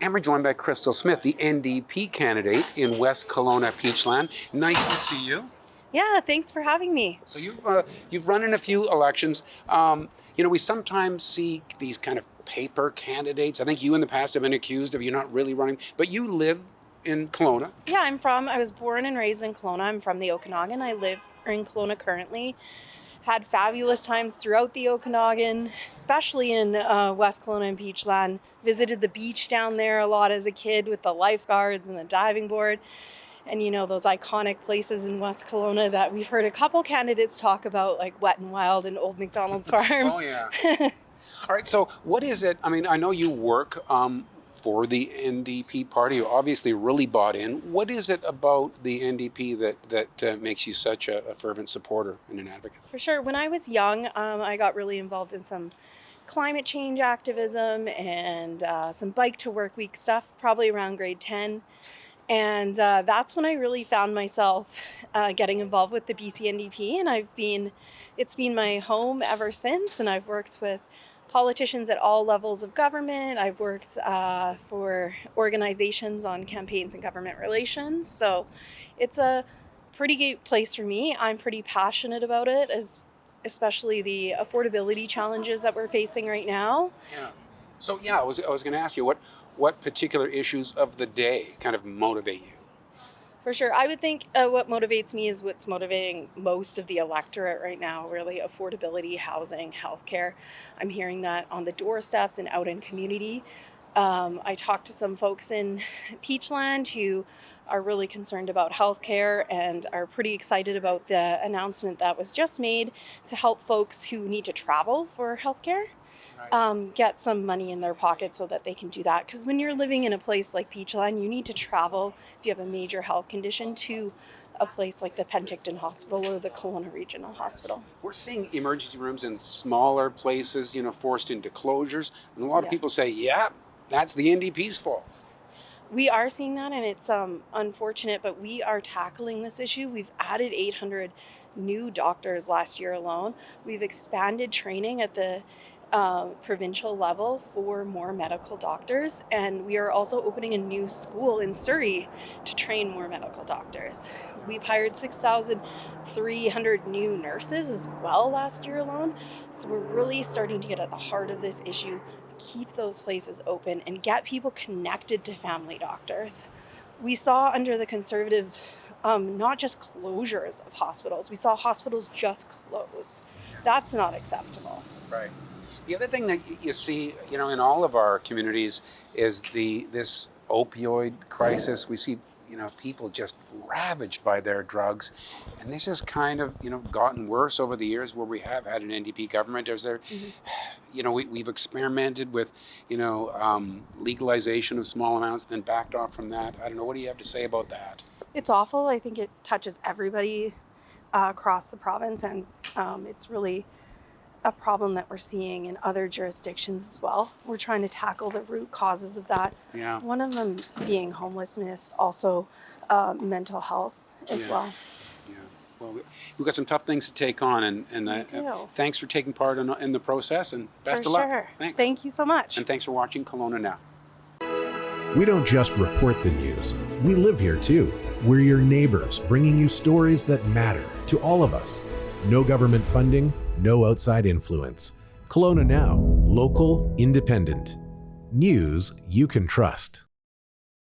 And we're joined by Krystal Smith, the NDP candidate in West Kelowna-Peachland. Nice to see you. Yeah, thanks for having me. So you've run in a few elections. We sometimes see these kind of paper candidates. I think you in the past have been accused of you not really running, but you live in Kelowna. Yeah, I was born and raised in Kelowna. I'm from the Okanagan. I live in Kelowna currently. Had fabulous times throughout the Okanagan, especially in West Kelowna and Peachland. Visited the beach down there a lot as a kid with the lifeguards and the diving board. And those iconic places in West Kelowna that we've heard a couple candidates talk about, like Wet and Wild and Old McDonald's Farm. Oh, yeah. All right, so what is it? I mean, I know you work for the NDP party. You obviously really bought in. What is it about the NDP that makes you such a fervent supporter and an advocate? For sure. When I was young, I got really involved in some climate change activism and some bike to work week stuff, probably around grade 10. And that's when I really found myself getting involved with the BC NDP, and it's been my home ever since. And I've worked with politicians at all levels of government. I've worked for organizations on campaigns and government relations. So it's a pretty great place for me. I'm pretty passionate about it, especially the affordability challenges that we're facing right now. Yeah. So I was going to ask you what particular issues of the day kind of motivate you? For sure. I would think what motivates me is what's motivating most of the electorate right now, really: affordability, housing, healthcare. I'm hearing that on the doorsteps and out in community. I talked to some folks in Peachland who are really concerned about healthcare and are pretty excited about the announcement that was just made to help folks who need to travel for healthcare. Get some money in their pocket so that they can do that. Because when you're living in a place like Peachland, you need to travel if you have a major health condition to a place like the Penticton Hospital or the Kelowna Regional Hospital. We're seeing emergency rooms in smaller places, forced into closures. And a lot of people say, yeah, that's the NDP's fault. We are seeing that, and it's unfortunate, but we are tackling this issue. We've added 800 new doctors last year alone. We've expanded training at the provincial level for more medical doctors, and we are also opening a new school in Surrey to train more medical doctors. We've hired 6,300 new nurses as well last year alone, so we're really starting to get at the heart of this issue, keep those places open and get people connected to family doctors. We saw under the Conservatives not just closures of hospitals, we saw hospitals just close. That's not acceptable. Right. The other thing that you see, in all of our communities is this opioid crisis. We see, people just ravaged by their drugs, and this has kind of, gotten worse over the years where we have had an NDP government. We've experimented with, legalization of small amounts, then backed off from that. I don't know. What do you have to say about that? It's awful. I think it touches everybody across the province, and it's really a problem that we're seeing in other jurisdictions as well. We're trying to tackle the root causes of that. Yeah. One of them being homelessness, also mental health as well. Yeah. Well, we've got some tough things to take on, and thanks for taking part in the process, and best of luck. Sure. Thanks. Thank you so much. And thanks for watching Kelowna Now. We don't just report the news. We live here too. We're your neighbors, bringing you stories that matter to all of us. No government funding, no outside influence. Kelowna Now, local, independent. News you can trust.